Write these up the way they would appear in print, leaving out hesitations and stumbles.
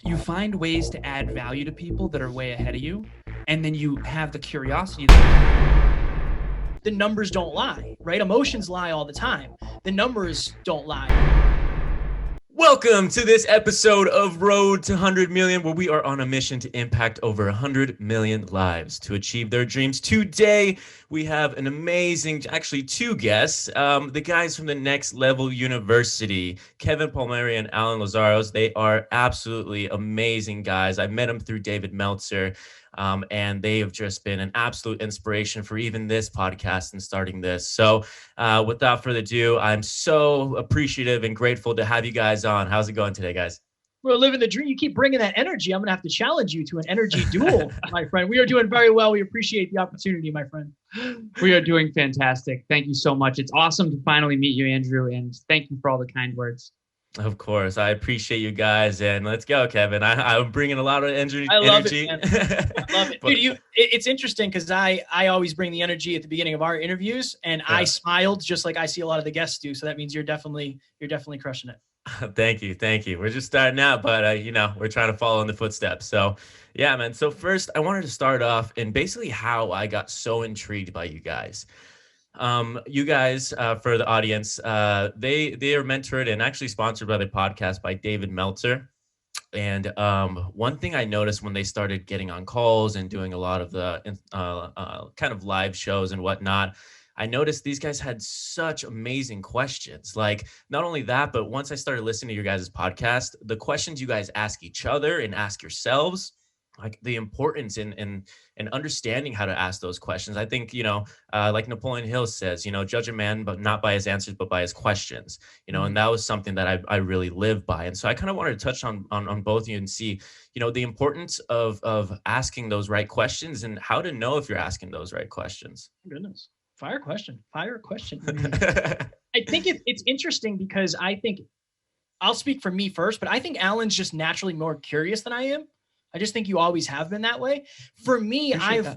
You find ways to add value to people that are way ahead of you, and then you have the curiosity. The numbers don't lie, right? Emotions lie all the time. The numbers don't lie. Welcome to this episode of Road to 100 Million, where we are on a mission to impact over 100 million lives to achieve their dreams. Today, we have an amazing, actually two guests, the guys from the Next Level University, Kevin Palmieri and Alan Lazaros. They are absolutely amazing guys. I met them through David Meltzer. And they have just been an absolute inspiration for even this podcast and starting this. So without further ado, I'm so appreciative and grateful to have you guys on. How's it going today, guys? We're living the dream. You keep bringing that energy. I'm going to have to challenge you to an energy duel, my friend. We are doing very well. We appreciate the opportunity, my friend. We are doing fantastic. Thank you so much. It's awesome to finally meet you, Andrew, and thank you for all the kind words. Of course. I appreciate you guys. And let's go, Kevin. I'm bringing a lot of energy. I love it, man. I love it. Dude, it's interesting because I always bring the energy at the beginning of our interviews, and I smiled just like I see a lot of the guests do. So that means you're definitely crushing it. Thank you. We're just starting out, but we're trying to follow in the footsteps. So yeah, man. So first I wanted to start off and basically how I got so intrigued by you guys. You guys, for the audience, they are mentored and actually sponsored by the podcast by David Meltzer. And one thing I noticed when they started getting on calls and doing a lot of the kind of live shows and whatnot, I noticed these guys had such amazing questions. Like not only that, but once I started listening to your guys' podcast, the questions you guys ask each other and ask yourselves, like the importance in understanding how to ask those questions. I think, like Napoleon Hill says, judge a man, but not by his answers, but by his questions, and that was something that I really live by. And so I kind of wanted to touch on both of you and see, the importance of asking those right questions and how to know if you're asking those right questions. Goodness. Fire question. I think it's interesting because I think I'll speak for me first, but I think Alan's just naturally more curious than I am. I just think you always have been that way. For me, I've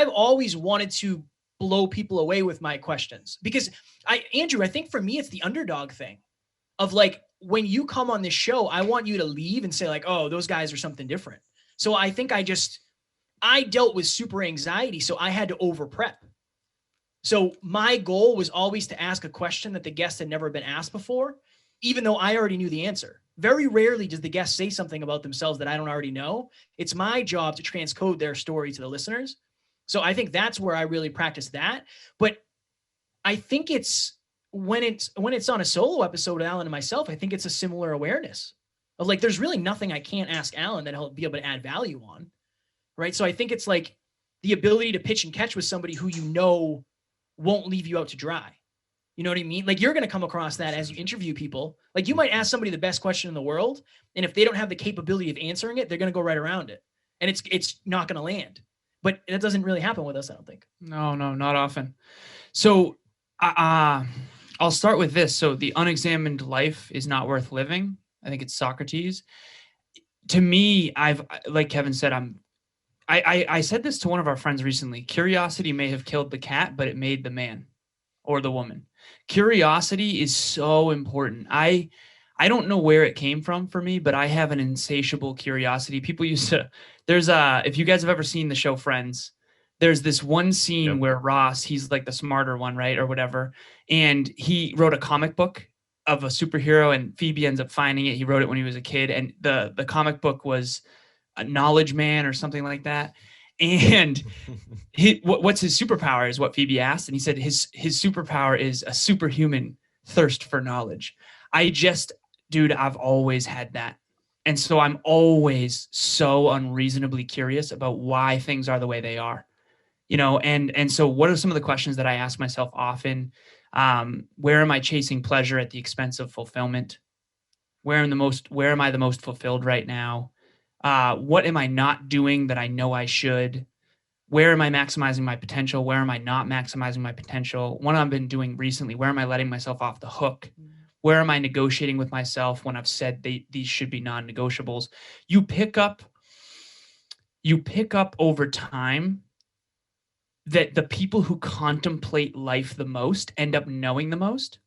always wanted to blow people away with my questions because Andrew, I think for me, it's the underdog thing of like, when you come on this show, I want you to leave and say like, oh, those guys are something different. So I think I dealt with super anxiety. So I had to over prep. So my goal was always to ask a question that the guest had never been asked before, even though I already knew the answer. Very rarely does the guest say something about themselves that I don't already know. It's my job to transcode their story to the listeners. So I think that's where I really practice that. But I think it's when it's on a solo episode with Alan and myself, I think it's a similar awareness of like, there's really nothing I can't ask Alan that he'll be able to add value on. Right. So I think it's like the ability to pitch and catch with somebody who won't leave you out to dry. You know what I mean? Like you're going to come across that as you interview people. Like you might ask somebody the best question in the world, and if they don't have the capability of answering it, they're going to go right around it, and it's not going to land. But that doesn't really happen with us, I don't think. No, not often. So I'll start with this. So the unexamined life is not worth living. I think it's Socrates. To me, like Kevin said, I said this to one of our friends recently. Curiosity may have killed the cat, but it made the man or the woman. Curiosity is so important. I don't know where it came from for me, but I have an insatiable curiosity. People used to, if you guys have ever seen the show Friends, there's this one scene where Ross, he's like the smarter one, right? Or whatever. And he wrote a comic book of a superhero and Phoebe ends up finding it. He wrote it when he was a kid. And the comic book was a knowledge man or something like that. And what's his superpower is what Phoebe asked. And he said his superpower is a superhuman thirst for knowledge. I've always had that. And so I'm always so unreasonably curious about why things are the way they are, and so what are some of the questions that I ask myself often? Where am I chasing pleasure at the expense of fulfillment? Where am I the most fulfilled right now? What am I not doing that I know I should? Where am I maximizing my potential? Where am I not maximizing my potential? What I've been doing recently, where am I letting myself off the hook? Where am I negotiating with myself when I've said these should be non-negotiables? You pick up over time that the people who contemplate life the most end up knowing the most.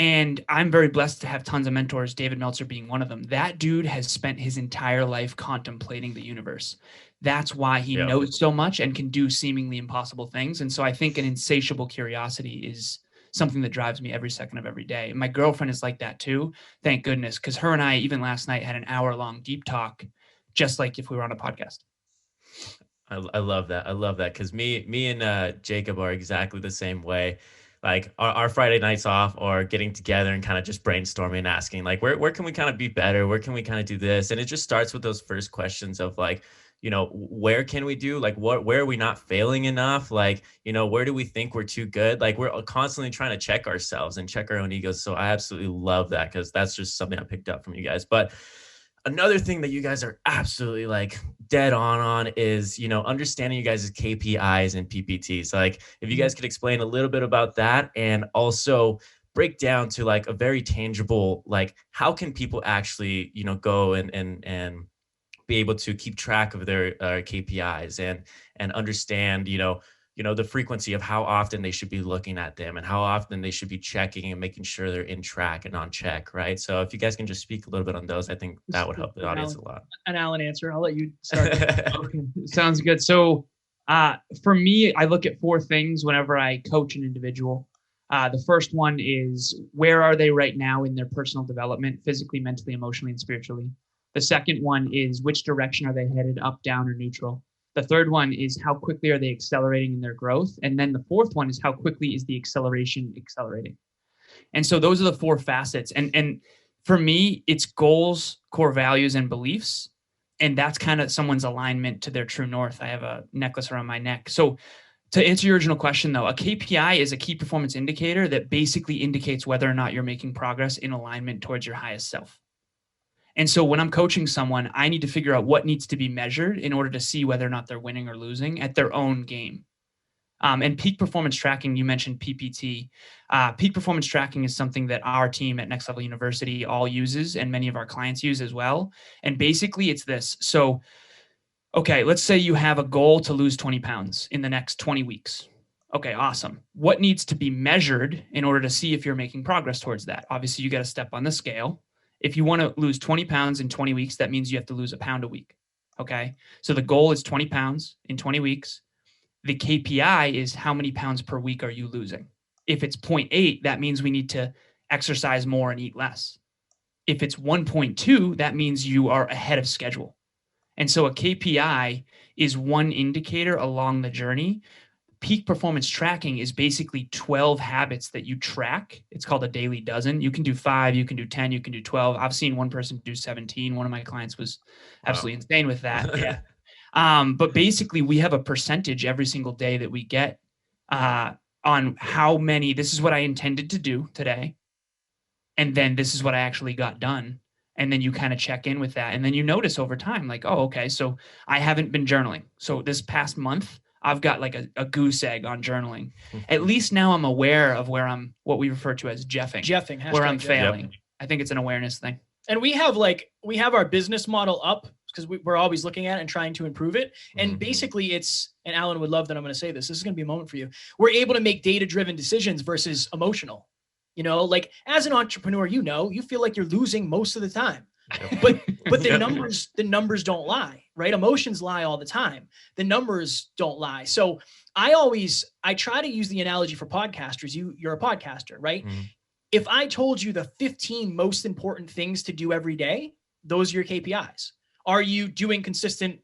And I'm very blessed to have tons of mentors, David Meltzer being one of them. That dude has spent his entire life contemplating the universe. That's why he knows so much and can do seemingly impossible things. And so I think an insatiable curiosity is something that drives me every second of every day. And my girlfriend is like that too. Thank goodness. Because her and I, even last night, had an hour-long deep talk, just like if we were on a podcast. I love that. I love that. Cause me and Jacob are exactly the same way. Like our Friday nights off or getting together and kind of just brainstorming and asking like, where can we kind of be better? Where can we kind of do this? And it just starts with those first questions of like, where can we do like where are we not failing enough? Like, where do we think we're too good? Like we're constantly trying to check ourselves and check our own egos. So I absolutely love that because that's just something I picked up from you guys. But another thing that you guys are absolutely like dead on is, understanding you guys' KPIs and PPTs. Like if you guys could explain a little bit about that and also break down to like a very tangible, like how can people actually, go and be able to keep track of their KPIs and understand, the frequency of how often they should be looking at them and how often they should be checking and making sure they're in track and on check, right? So if you guys can just speak a little bit on those, I think that would help the audience a lot. An Alan answer. I'll let you start. Okay, sounds good. So for me, I look at 4 things whenever I coach an individual. The first one is, where are they right now in their personal development, physically, mentally, emotionally, and spiritually? The second one is, which direction are they headed, up, down, or neutral? The third one is, how quickly are they accelerating in their growth? And then the fourth one is, how quickly is the acceleration accelerating? And so those are the 4 facets. And for me, it's goals, core values, and beliefs. And that's kind of someone's alignment to their true north. I have a necklace around my neck. So to answer your original question, though, a KPI is a key performance indicator that basically indicates whether or not you're making progress in alignment towards your highest self. And so when I'm coaching someone, I need to figure out what needs to be measured in order to see whether or not they're winning or losing at their own game. And peak performance tracking, you mentioned PPT. Peak performance tracking is something that our team at Next Level University all uses and many of our clients use as well. And basically it's this. So, okay, let's say you have a goal to lose 20 pounds in the next 20 weeks. Okay, awesome. What needs to be measured in order to see if you're making progress towards that? Obviously, you got to step on the scale. If you want to lose 20 pounds in 20 weeks, that means you have to lose a pound a week. Okay. So the goal is 20 pounds in 20 weeks. The KPI is, how many pounds per week are you losing? If it's 0.8, that means we need to exercise more and eat less. If it's 1.2, that means you are ahead of schedule. And so a KPI is one indicator along the journey. Peak performance tracking is basically 12 habits that you track. It's called a daily dozen. You can do 5, you can do 10, you can do 12. I've seen one person do 17. One of my clients was absolutely insane with that. Yeah. But basically we have a percentage every single day that we get on how many, this is what I intended to do today. And then this is what I actually got done. And then you kind of check in with that. And then you notice over time, like, oh, okay, so I haven't been journaling. So this past month, I've got like a goose egg on journaling. At least now I'm aware of where I'm, what we refer to as jeffing, where I'm failing. Yep. I think it's an awareness thing. And we have our business model up because we're always looking at it and trying to improve it. And basically it's, and Alan would love that I'm going to say this. This is going to be a moment for you. We're able to make data-driven decisions versus emotional. Like as an entrepreneur, you feel like you're losing most of the time. But the numbers don't lie, right? Emotions lie all the time. The numbers don't lie. So I try to use the analogy for podcasters. You're a podcaster, right? Mm-hmm. If I told you the 15 most important things to do every day, those are your KPIs. Are you doing consistent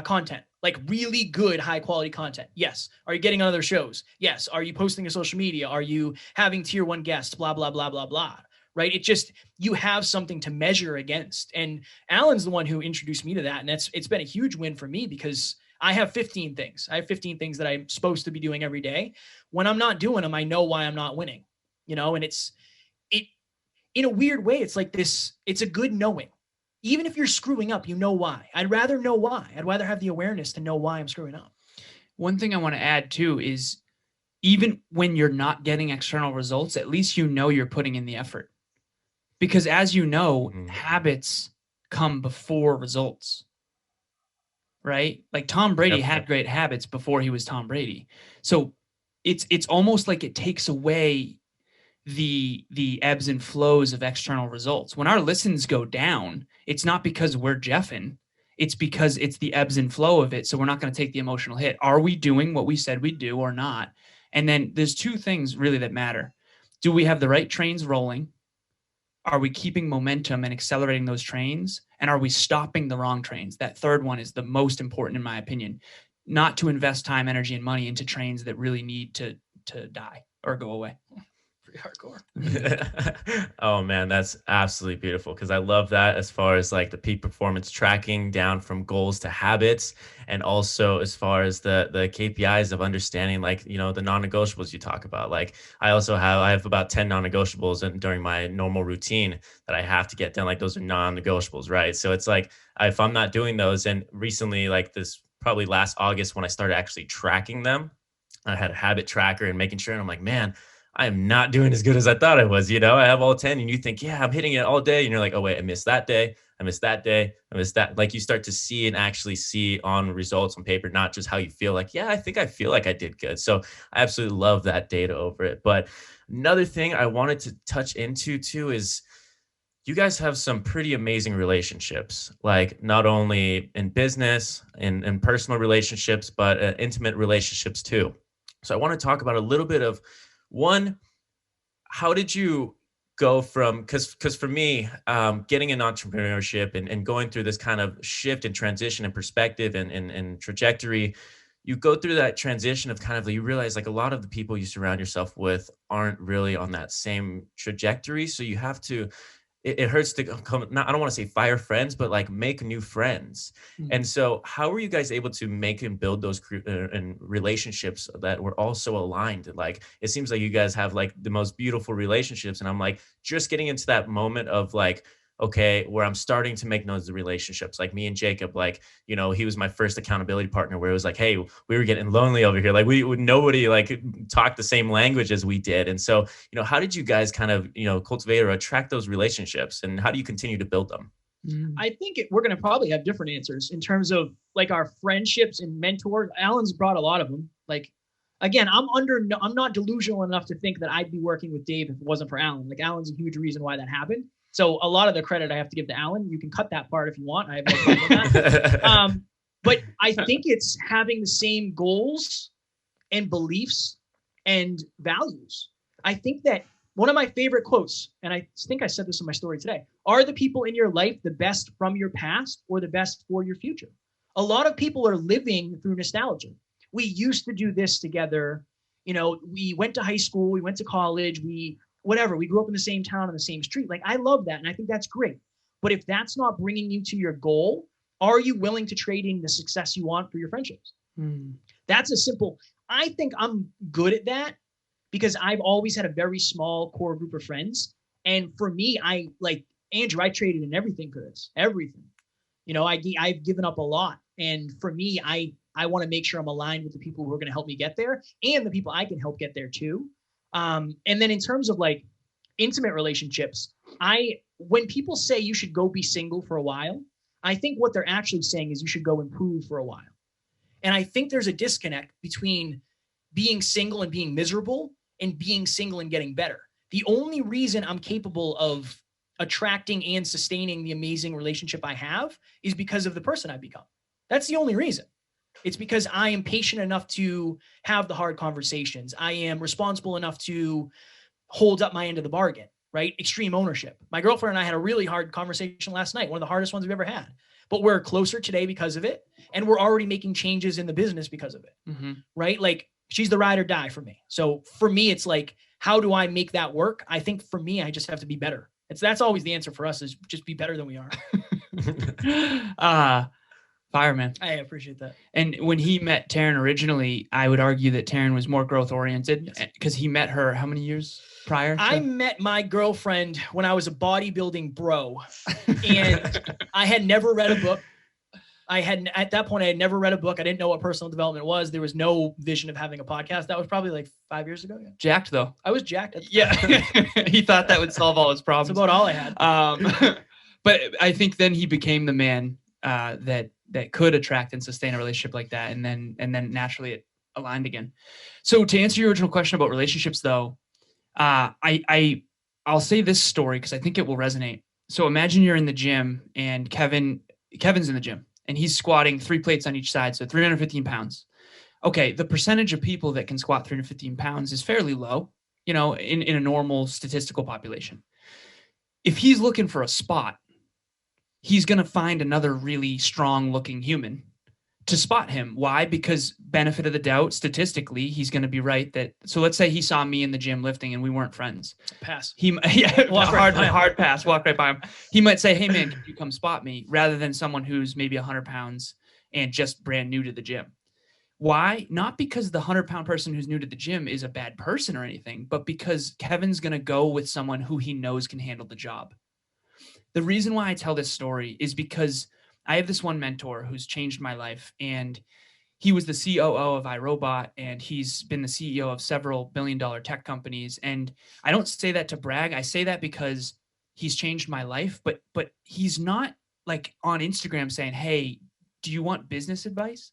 content? Like really good, high quality content? Yes. Are you getting on other shows? Yes. Are you posting to social media? Are you having tier 1 guests? Blah, blah, blah, blah, blah. Right? It just, you have something to measure against. And Alan's the one who introduced me to that. And it's been a huge win for me because I have 15 things. I have 15 things that I'm supposed to be doing every day. When I'm not doing them, I know why I'm not winning, and it in a weird way, it's like this, it's a good knowing. Even if you're screwing up, you know why. I'd rather know why. I'd rather have the awareness to know why I'm screwing up. One thing I want to add too is, even when you're not getting external results, at least you're putting in the effort. Because as you know, habits come before results, right? Like Tom Brady had great habits before he was Tom Brady. So it's almost like it takes away the ebbs and flows of external results. When our listens go down, it's not because we're Jeffing. It's because it's the ebbs and flow of it. So we're not going to take the emotional hit. Are we doing what we said we'd do or not? And then there's two things really that matter. Do we have the right trains rolling? Are we keeping momentum and accelerating those trains? And are we stopping the wrong trains? That third one is the most important, in my opinion, not to invest time, energy, and money into trains that really need to die or go away. Pretty hardcore. Oh man, that's absolutely beautiful, because I love that as far as like the peak performance tracking down from goals to habits, and also as far as the KPIs of understanding, like, you know, the non-negotiables you talk about. Like I have about 10 non-negotiables during my normal routine that I have to get done. Like those are non-negotiables, right? So it's like if I'm not doing those, and recently, like this probably last August when I started actually tracking them, I had a habit tracker and making sure, and I'm like, man, I am not doing as good as I thought I was. You know, I have all 10, and you think, yeah, I'm hitting it all day. And you're like, oh, wait, I missed that day. I missed that day. I missed that. Like you start to see and actually see on results on paper, not just how you feel like, yeah, I feel like I did good. So I absolutely love that data over it. But another thing I wanted to touch into too is you guys have some pretty amazing relationships, like not only in business and in personal relationships, but intimate relationships too. So I want to talk about a little bit of one, how did you go from, because for me, getting in entrepreneurship and going through this kind of shift and transition and perspective and trajectory, you go through that transition of kind of, you realize like a lot of the people you surround yourself with aren't really on that same trajectory. So you have to, it hurts to come, not, I don't want to say fire friends, but like make new friends. Mm. And so how were you guys able to make and build those and relationships that were also aligned? Like, it seems like you guys have like the most beautiful relationships. And I'm like, just getting into that moment of like, okay, where I'm starting to make those relationships, like me and Jacob, like, you know, he was my first accountability partner, where it was like, hey, we were getting lonely over here. Like we would, nobody like talk the same language as we did. And so, you know, how did you guys kind of, you know, cultivate or attract those relationships, and how do you continue to build them? I think we're going to probably have different answers in terms of like our friendships and mentors. Alan's brought a lot of them. Like, again, I'm not delusional enough to think that I'd be working with Dave if it wasn't for Alan. Like Alan's a huge reason why that happened. So a lot of the credit I have to give to Alan. You can cut that part if you want. I have no problem with that. But I think it's having the same goals and beliefs and values. I think that one of my favorite quotes, and I think I said this in my story today, are the people in your life the best from your past or the best for your future? A lot of people are living through nostalgia. We used to do this together. You know, we went to high school, we went to college, we grew up in the same town on the same street. Like, I love that. And I think that's great. But if that's not bringing you to your goal, are you willing to trade in the success you want for your friendships? That's a simple, I think I'm good at that because I've always had a very small core group of friends. And for me, I like Andrew, I traded in everything for this, everything. You know, I've given up a lot. And for me, I want to make sure I'm aligned with the people who are going to help me get there and the people I can help get there too. And then in terms of like intimate relationships, when people say you should go be single for a while, I think what they're actually saying is you should go improve for a while. And I think there's a disconnect between being single and being miserable and being single and getting better. The only reason I'm capable of attracting and sustaining the amazing relationship I have is because of the person I've become. That's the only reason. It's because I am patient enough to have the hard conversations. I am responsible enough to hold up my end of the bargain, right? Extreme ownership. My girlfriend and I had a really hard conversation last night, one of the hardest ones we've ever had. But we're closer today because of it. And we're already making changes in the business because of it, right? Like, she's the ride or die for me. So for me, it's like, how do I make that work? I think for me, I just have to be better. That's always the answer for us, is just be better than we are. Fireman. I appreciate that. And when he met Taryn originally, I would argue that Taryn was more growth oriented because he met her how many years prior? I met my girlfriend when I was a bodybuilding bro, and I had never read a book. At that point, I had never read a book. I didn't know what personal development was. There was no vision of having a podcast. That was probably like 5 years ago. Yeah. Jacked though. I was jacked. He thought that would solve all his problems. That's about all I had. But I think then he became the man that could attract and sustain a relationship like that. And then naturally it aligned again. So to answer your original question about relationships though, I'll say this story because I think it will resonate. So imagine you're in the gym and Kevin's in the gym and he's squatting 3 plates on each side, so 315 pounds. Okay, the percentage of people that can squat 315 pounds is fairly low, in a normal statistical population. If he's looking for a spot, he's going to find another really strong looking human to spot him. Why? Because benefit of the doubt, statistically, he's going to be right that. So let's say he saw me in the gym lifting and we weren't friends. Pass. Hard pass, walk right by him. He might say, hey man, can you come spot me? Rather than someone who's maybe 100 pounds and just brand new to the gym. Why? Not because the 100-pound person who's new to the gym is a bad person or anything, but because Kevin's going to go with someone who he knows can handle the job. The reason why I tell this story is because I have this one mentor who's changed my life, and he was the COO of iRobot, and he's been the CEO of several billion-dollar tech companies. And I don't say that to brag. I say that because he's changed my life, but he's not like on Instagram saying, hey, do you want business advice?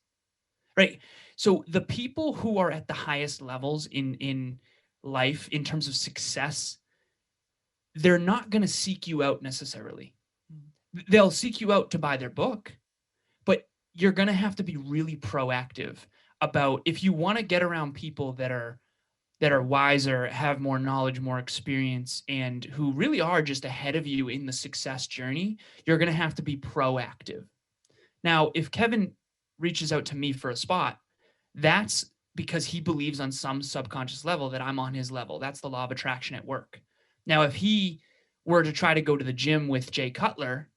Right. So the people who are at the highest levels in life in terms of success, they're not going to seek you out necessarily. They'll seek you out to buy their book, but you're going to have to be really proactive about, if you want to get around people that are wiser, have more knowledge, more experience, and who really are just ahead of you in the success journey, you're going to have to be proactive. Now, if Kevin reaches out to me for a spot, that's because he believes on some subconscious level that I'm on his level. That's the law of attraction at work. Now, if he were to try to go to the gym with Jay Cutler,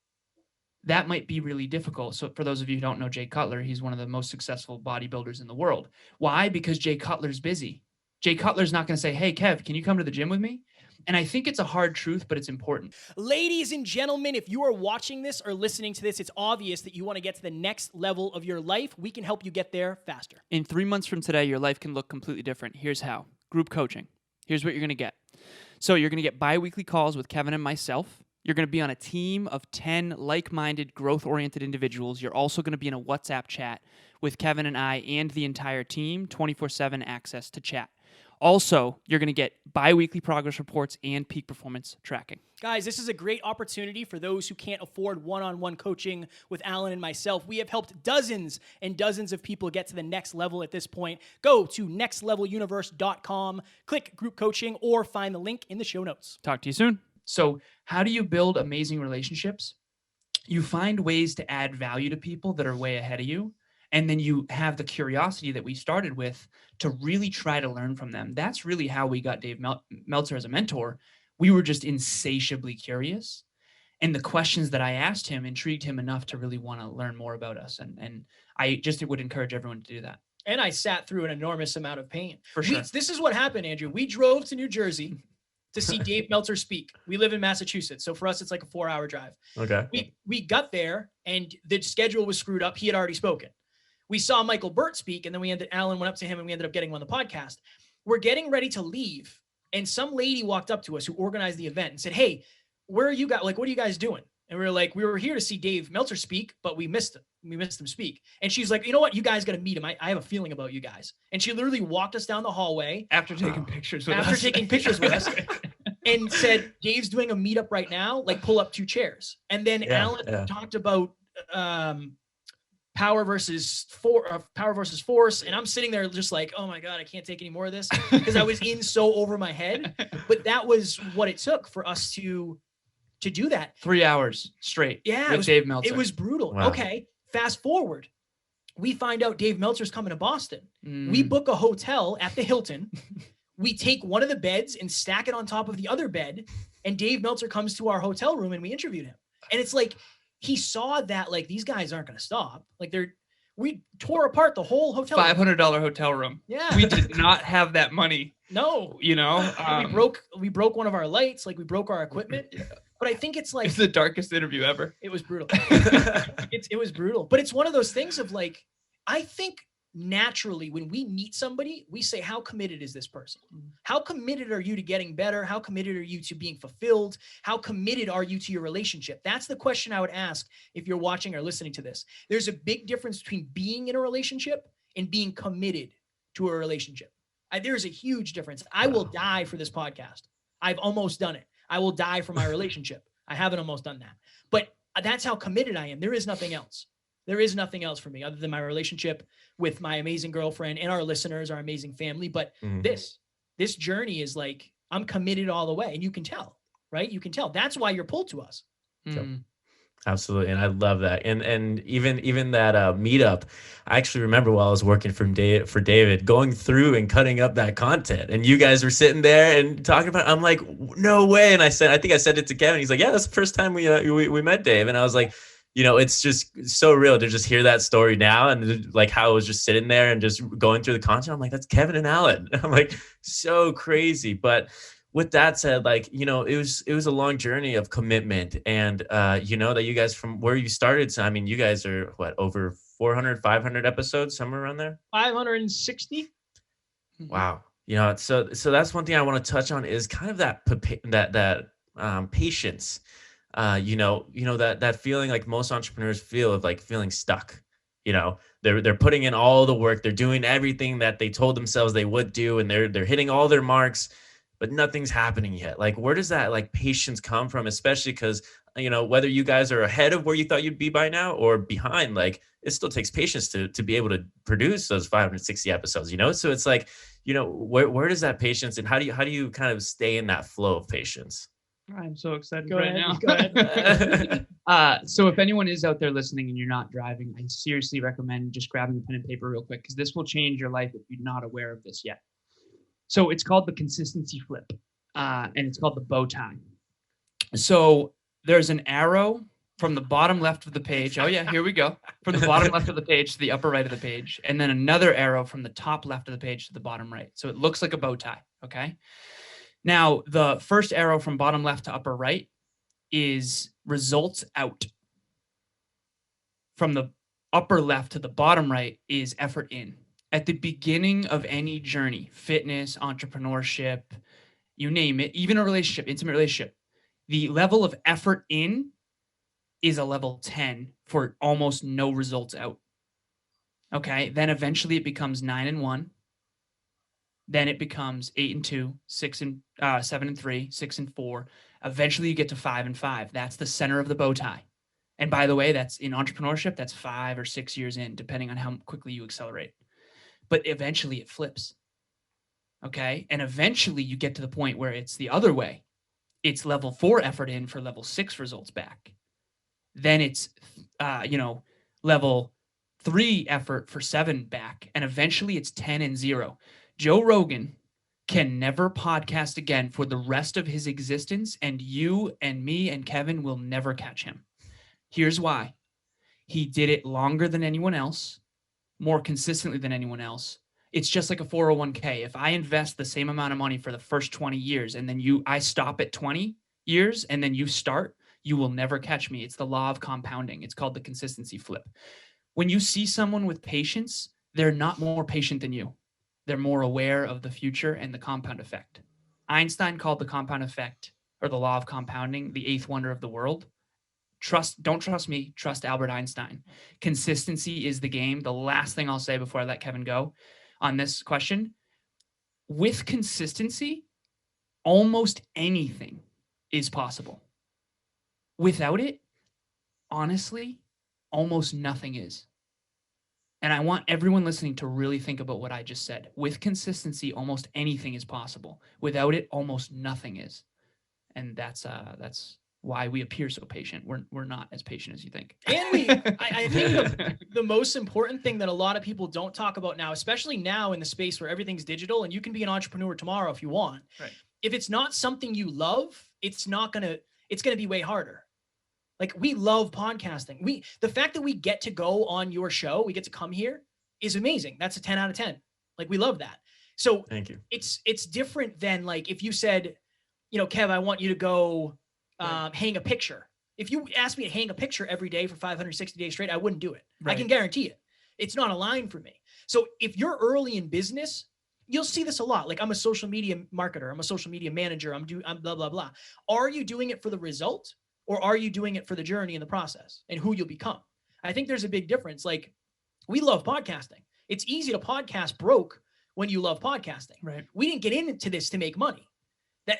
that might be really difficult. So for those of you who don't know Jay Cutler, he's one of the most successful bodybuilders in the world. Why? Because Jay Cutler's busy. Jay Cutler's not going to say, hey, Kev, can you come to the gym with me? And I think it's a hard truth, but it's important. Ladies and gentlemen, if you are watching this or listening to this, it's obvious that you want to get to the next level of your life. We can help you get there faster. In 3 months from today, your life can look completely different. Here's how. Group coaching. Here's what you're going to get. So you're going to get bi-weekly calls with Kevin and myself. You're going to be on a team of 10 like-minded, growth-oriented individuals. You're also going to be in a WhatsApp chat with Kevin and I and the entire team, 24/7 access to chat. Also, you're going to get bi-weekly progress reports and peak performance tracking. Guys, this is a great opportunity for those who can't afford one-on-one coaching with Alan and myself. We have helped dozens and dozens of people get to the next level at this point. Go to nextleveluniverse.com, click group coaching, or find the link in the show notes. Talk to you soon. So how do you build amazing relationships? You find ways to add value to people that are way ahead of you. And then you have the curiosity that we started with to really try to learn from them. That's really how we got Dave Meltzer as a mentor. We were just insatiably curious. And the questions that I asked him intrigued him enough to really want to learn more about us. And I just would encourage everyone to do that. And I sat through an enormous amount of pain. For sure. This is what happened, Andrew. We drove to New Jersey to see Dave Meltzer speak. We live in Massachusetts. So for us, it's like a 4-hour drive. Okay. We got there and the schedule was screwed up. He had already spoken. We saw Michael Burt speak, and then Alan went up to him and we ended up getting him on the podcast. We're getting ready to leave. And some lady walked up to us who organized the event and said, hey, where are you guys? Like, what are you guys doing? And we were like, we were here to see Dave Meltzer speak, but we missed him. We missed him speak. And she's like, you know what? You guys got to meet him. I have a feeling about you guys. And she literally walked us down the hallway. After taking pictures with us. And said, Dave's doing a meetup right now. Like, pull up 2 chairs. And then Alan talked about power versus force. And I'm sitting there just like, oh my God, I can't take any more of this because I was in so over my head. But that was what it took for us to do that. 3 hours straight. Yeah. With Dave Meltzer. It was brutal. Wow. Okay. Fast forward. We find out Dave Meltzer's coming to Boston. We book a hotel at the Hilton. We take one of the beds and stack it on top of the other bed. And Dave Meltzer comes to our hotel room and we interviewed him. And it's like, he saw that like these guys aren't going to stop. Like we tore apart the whole hotel. $500 hotel room. Yeah. We did not have that money. No. We broke one of our lights. Like we broke our equipment. Yeah. But I think it's like. It's the darkest interview ever. It was brutal. It was brutal. But it's one of those things of like, I think naturally when we meet somebody, we say, how committed is this person? How committed are you to getting better? How committed are you to being fulfilled? How committed are you to your relationship? That's the question I would ask if you're watching or listening to this. There's a big difference between being in a relationship and being committed to a relationship. There's a huge difference. I will die for this podcast. I've almost done it. I will die for my relationship. I haven't almost done that. But that's how committed I am. There is nothing else. There is nothing else for me other than my relationship with my amazing girlfriend and our listeners, our amazing family. But this journey is like, I'm committed all the way. And you can tell, right? You can tell. That's why you're pulled to us. Absolutely. And I love that. And even that meetup, I actually remember while I was working for David, going through and cutting up that content. And you guys were sitting there and talking about it. I'm like, no way. And I think I said it to Kevin. He's like, yeah, that's the first time we met Dave. And I was like, it's just so real to just hear that story now, and like how I was just sitting there and just going through the content. I'm like, that's Kevin and Alan. I'm like, so crazy. But with that said, like, it was a long journey of commitment, and that you guys, from where you started, so I mean, you guys are what, over 400, 500 episodes, somewhere around there? 560. Wow. So that's one thing I want to touch on is kind of that patience. That feeling like most entrepreneurs feel of like feeling stuck. They're putting in all the work, they're doing everything that they told themselves they would do, and they're hitting all their marks, but nothing's happening yet. Like, where does that like patience come from? Especially because, whether you guys are ahead of where you thought you'd be by now or behind, like it still takes patience to be able to produce those 560 episodes, So it's like, where does that patience, and how do you kind of stay in that flow of patience? I'm so excited Go right ahead. now. So if anyone is out there listening and you're not driving, I seriously recommend just grabbing a pen and paper real quick, because this will change your life if you're not aware of this yet. So it's called the consistency flip, and it's called the bow tie. So there's an arrow from the bottom left of the page. Oh yeah, here we go. From the bottom left of the page to the upper right of the page, and then another arrow from the top left of the page to the bottom right. So it looks like a bow tie, okay? Now, the first arrow from bottom left to upper right is results out. From the upper left to the bottom right is effort in. At the beginning of any journey, fitness, entrepreneurship, you name it, even a relationship, intimate relationship, the level of effort in is a level 10 for almost no results out. Okay, then eventually it becomes 9 and 1. Then it becomes 8 and 2, 7 and 3, 6 and 4. Eventually you get to 5 and 5. That's the center of the bow tie. And by the way, that's in entrepreneurship, that's 5 or 6 years in, depending on how quickly you accelerate. But eventually it flips. Okay. And eventually you get to the point where it's the other way. It's level 4 effort in for level 6 results back. Then it's, level 3 effort for 7 back. And eventually it's 10 and 0. Joe Rogan can never podcast again for the rest of his existence. And you and me and Kevin will never catch him. Here's why. He did it longer than anyone else, more consistently than anyone else. It's just like a 401k. If I invest the same amount of money for the first 20 years and then I stop at 20 years and then you start, you will never catch me. It's the law of compounding. It's called the consistency flip. When you see someone with patience, they're not more patient than you. They're more aware of the future and the compound effect. Einstein called the compound effect, or the law of compounding, the 8th wonder of the world. Don't trust me, trust Albert Einstein. Consistency is the game. The last thing I'll say before I let Kevin go on this question, with consistency, almost anything is possible. Without it, honestly, almost nothing is. And I want everyone listening to really think about what I just said. With consistency, almost anything is possible. Without it, almost nothing is. And that's why we appear so patient. We're not as patient as you think. And I think the most important thing that a lot of people don't talk about now, especially now in the space where everything's digital and you can be an entrepreneur tomorrow if you want. Right. If it's not something you love, it's going to be way harder. Like, we love podcasting. The fact that we get to go on your show, we get to come here, is amazing. That's a 10 out of 10. Like, we love that. So thank you. It's different than like if you said, Kev, I want you to go hang a picture. If you asked me to hang a picture every day for 560 days straight, I wouldn't do it. Right. I can guarantee it. It's not aligned for me. So if you're early in business, you'll see this a lot. Like, I'm a social media marketer. I'm a social media manager. I'm blah, blah, blah. Are you doing it for the result? Or are you doing it for the journey and the process and who you'll become? I think there's a big difference. Like, we love podcasting. It's easy to podcast broke when you love podcasting. Right. We didn't get into this to make money.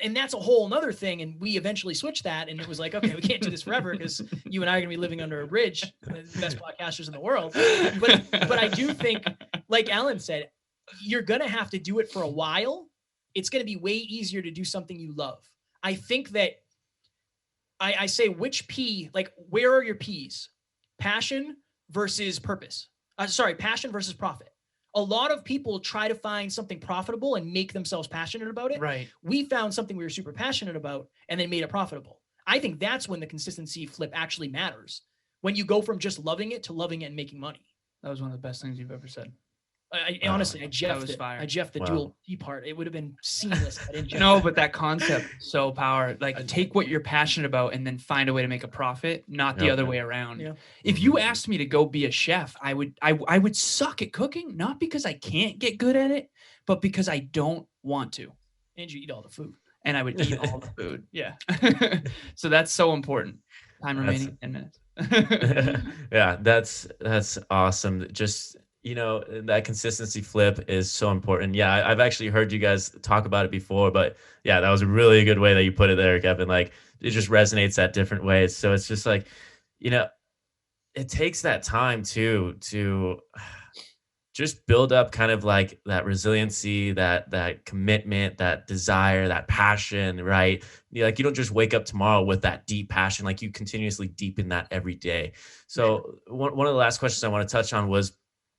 And that's a whole nother thing. And we eventually switched that. And it was like, okay, we can't do this forever because you and I are going to be living under a bridge, the best podcasters in the world. But I do think, like Alan said, you're going to have to do it for a while. It's going to be way easier to do something you love. I think that I say which P, like where are your P's? Passion versus purpose. Passion versus profit. A lot of people try to find something profitable and make themselves passionate about it. Right. We found something we were super passionate about and then made it profitable. I think that's when the consistency flip actually matters. When you go from just loving it to loving it and making money. That was one of the best things you've ever said. Honestly, I jeffed fire. I jeffed the dual P part. It would have been seamless. If I didn't jeff No, it. but that concept so power. Like take what you're passionate about and then find a way to make a profit, not the other way around. Yeah. If you asked me to go be a chef, I would suck at cooking, not because I can't get good at it, but because I don't want to. And you eat all the food. And I would eat all the food. Yeah. So that's so important. Time remaining 10 minutes. Yeah, that's awesome. Just, you know, that consistency flip is so important. Yeah, I've actually heard you guys talk about it before, but yeah, that was a really good way that you put it there, Kevin. Like it just resonates at different ways. So it's just like, you know, it takes that time too to just build up kind of like that resiliency, that commitment, that desire, that passion, right? Like you don't just wake up tomorrow with that deep passion, like you continuously deepen that every day. So one of the last questions I want to touch on was,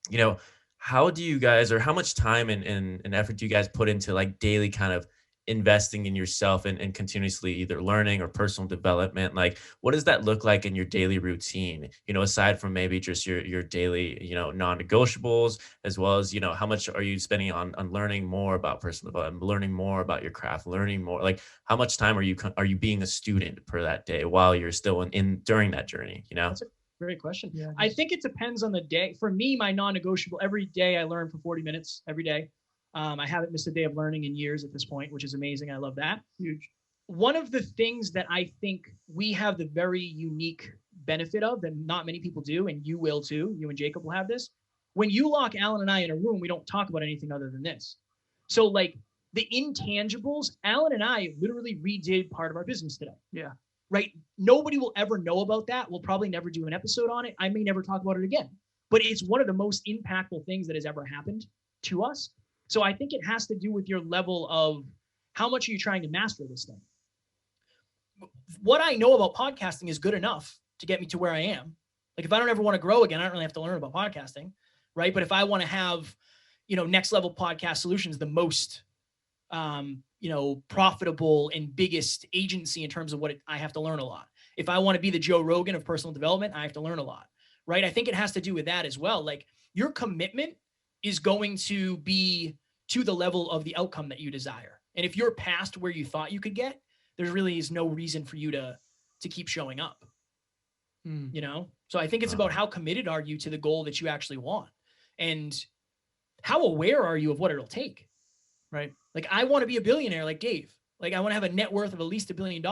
you know, how do you guys, or how much time and effort do you guys put into like daily kind of investing in yourself and continuously either learning or personal development? Like, what does that look like in your daily routine? You know, aside from maybe just your daily, you know, non-negotiables, as well as, you know, how much are you spending on learning more about personal development, learning more about your craft, learning more, like how much time are you being a student per that day while you're still in during that journey, you know? That's a great question. Yeah. I think it depends on the day. For me, my non-negotiable, every day I learn for 40 minutes every day. I haven't missed a day of learning in years at this point, which is amazing. I love that. Huge. One of the things that I think we have the very unique benefit of that not many people do, and you will too, you and Jacob will have this. When you lock Alan and I in a room, we don't talk about anything other than this. So like the intangibles, Alan and I literally redid part of our business today. Yeah. Right? Nobody will ever know about that. We'll probably never do an episode on it. I may never talk about it again, but it's one of the most impactful things that has ever happened to us. So I think it has to do with your level of how much are you trying to master this thing? What I know about podcasting is good enough to get me to where I am. Like if I don't ever want to grow again, I don't really have to learn about podcasting, right? But if I want to have, you know, next level podcast solutions, the most, you know, profitable and biggest agency in terms of what I have to learn a lot. If I want to be the Joe Rogan of personal development, I have to learn a lot, right? I think it has to do with that as well. Like your commitment is going to be to the level of the outcome that you desire. And if you're past where you thought you could get, there really is no reason for you to keep showing up, you know? So I think it's about how committed are you to the goal that you actually want and how aware are you of what it'll take, right? Like I want to be a billionaire like Dave. Like I want to have a net worth of at least $1 billion.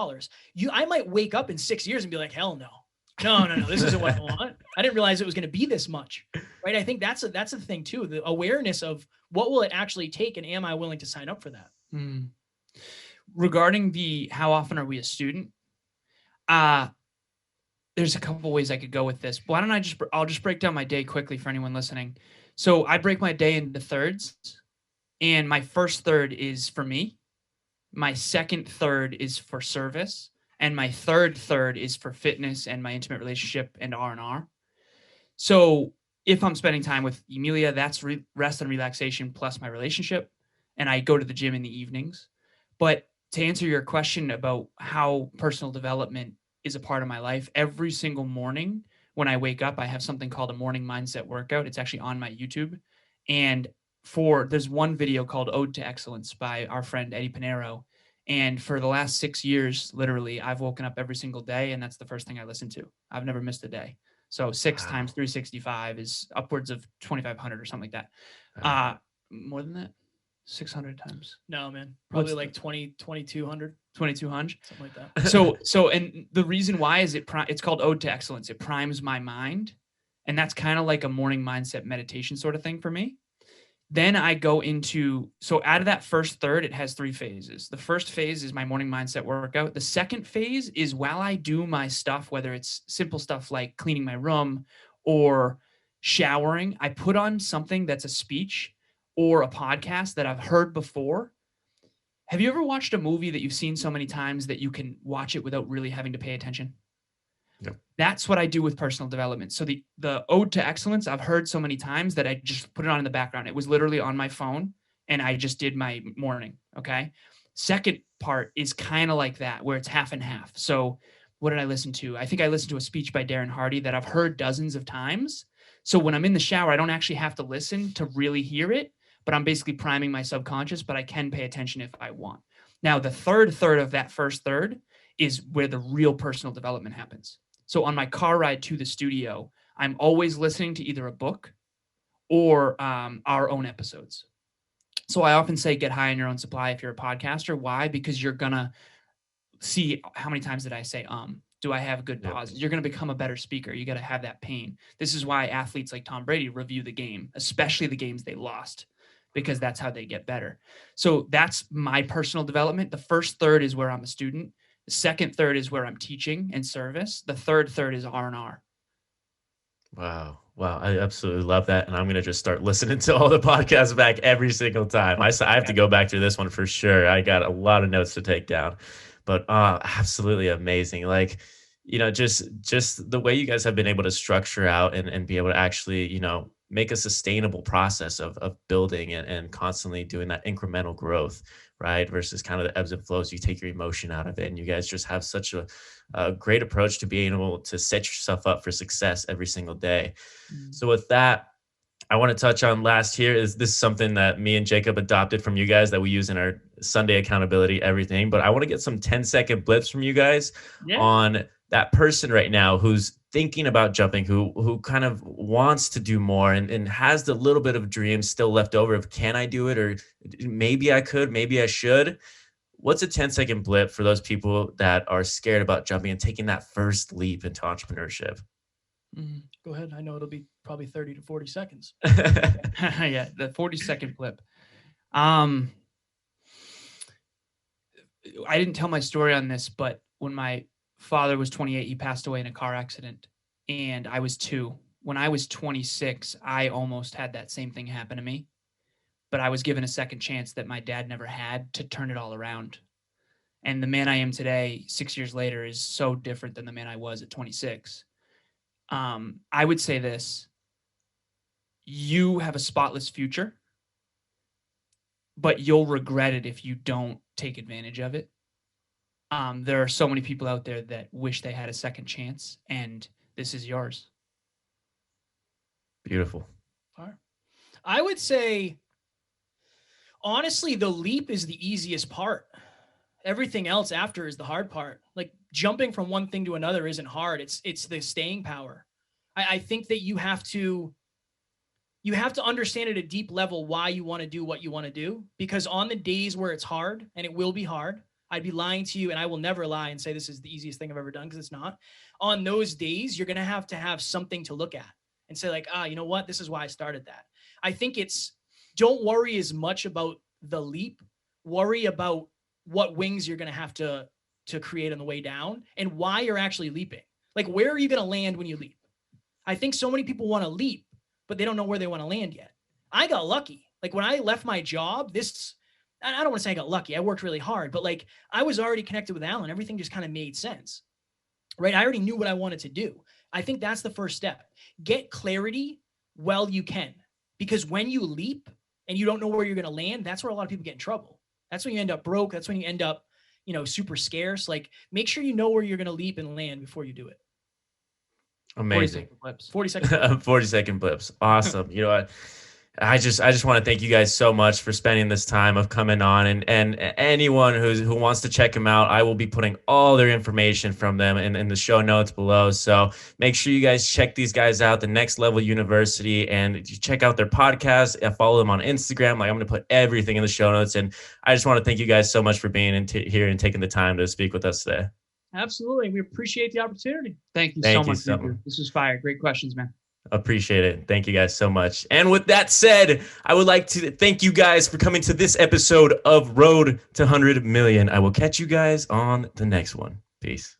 I might wake up in 6 years and be like, hell no. No, this isn't what I want. I didn't realize it was going to be this much, right? I think that's the thing too, the awareness of what will it actually take and am I willing to sign up for that? Regarding the how often are we a student, there's a couple ways I could go with this. Why don't I'll just break down my day quickly for anyone listening. So I break my day into thirds, and my first third is for me. My second third is for service. And my third is for fitness and my intimate relationship and R&R. So if I'm spending time with Emilia, that's rest and relaxation plus my relationship. And I go to the gym in the evenings. But to answer your question about how personal development is a part of my life, every single morning when I wake up, I have something called a morning mindset workout. It's actually on my YouTube. And there's one video called Ode to Excellence by our friend Eddie Pinero. And for the last 6 years, literally, I've woken up every single day, and that's the first thing I listen to. I've never missed a day. So 6 times 365 is upwards of 2,500 or something like that. More than that? 600 times? No, man. Probably like 2,200. 2,200? Something like that. So, and the reason why is it's called Ode to Excellence. It primes my mind. And that's kind of like a morning mindset meditation sort of thing for me. Then I go into, so out of that first third, it has 3 phases. The first phase is my morning mindset workout. The second phase is while I do my stuff, whether it's simple stuff like cleaning my room or showering, I put on something that's a speech or a podcast that I've heard before. Have you ever watched a movie that you've seen so many times that you can watch it without really having to pay attention? Yep. That's what I do with personal development. So the Ode to Excellence, I've heard so many times that I just put it on in the background. It was literally on my phone and I just did my morning. Okay. Second part is kind of like that, where it's half and half. So what did I listen to? I think I listened to a speech by Darren Hardy that I've heard dozens of times. So when I'm in the shower, I don't actually have to listen to really hear it, but I'm basically priming my subconscious, but I can pay attention if I want. Now, the third of that first third is where the real personal development happens. So on my car ride to the studio, I'm always listening to either a book or our own episodes. So I often say get high on your own supply if you're a podcaster. Why? Because you're going to see how many times did I say, do I have good pauses? You're going to become a better speaker. You got to have that pain. This is why athletes like Tom Brady review the game, especially the games they lost, because that's how they get better. So that's my personal development. The first third is where I'm a student. The second third is where I'm teaching and service. The third is R&R. Wow. I absolutely love that. And I'm going to just start listening to all the podcasts back every single time. I have to go back to this one for sure. I got a lot of notes to take down, but absolutely amazing. Like, just the way you guys have been able to structure out and be able to actually, make a sustainable process of building and constantly doing that incremental growth, right? Versus kind of the ebbs and flows. You take your emotion out of it, and you guys just have such a great approach to being able to set yourself up for success every single day. Mm-hmm. So with that, I want to touch on last here is this something that me and Jacob adopted from you guys that we use in our Sunday accountability, everything. But I want to get some 10-second blips from you guys on that person right now who's thinking about jumping, who kind of wants to do more and has the little bit of dream still left over of, can I do it? Or maybe I could, maybe I should. What's a 10-second blip for those people that are scared about jumping and taking that first leap into entrepreneurship? Go ahead. I know it'll be probably 30 to 40 seconds. Yeah, the 40-second blip. I didn't tell my story on this, but when my father was 28, he passed away in a car accident, and I was 2. When I was 26, I almost had that same thing happen to me, but I was given a second chance that my dad never had to turn it all around. And the man I am today, 6 years later, is so different than the man I was at 26. I would say this: you have a spotless future, but you'll regret it if you don't take advantage of it. There are so many people out there that wish they had a second chance, and this is yours. Beautiful. All right. I would say, honestly, the leap is the easiest part. Everything else after is the hard part. Like jumping from one thing to another isn't hard. It's the staying power. I think that you have to understand at a deep level why you want to do what you want to do, because on the days where it's hard, and it will be hard, I'd be lying to you, and I will never lie and say this is the easiest thing I've ever done, because it's not. On those days, you're going to have something to look at and say like, you know what? This is why I started that. I think don't worry as much about the leap. Worry about what wings you're going to have to create on the way down and why you're actually leaping. Like, where are you going to land when you leap? I think so many people want to leap, but they don't know where they want to land yet. I got lucky. Like when I left my job, I don't want to say I got lucky. I worked really hard, but like I was already connected with Alan. Everything just kind of made sense, right? I already knew what I wanted to do. I think that's the first step. Get clarity while you can, because when you leap and you don't know where you're going to land, that's where a lot of people get in trouble. That's when you end up broke. That's when you end up, super scarce. Like make sure you know where you're going to leap and land before you do it. Amazing. 40 second blips. 40-second blips. Awesome. You know what? I just want to thank you guys so much for spending this time of coming on, and anyone who wants to check them out, I will be putting all their information from them in the show notes below. So make sure you guys check these guys out, the Next Level University, and you check out their podcast. Follow them on Instagram. Like I'm going to put everything in the show notes. And I just want to thank you guys so much for being here and taking the time to speak with us today. Absolutely. We appreciate the opportunity. Thank you so much. This was fire. Great questions, man. Appreciate it. Thank you guys so much. And with that said, I would like to thank you guys for coming to this episode of Road to 100 Million. I will catch you guys on the next one. Peace.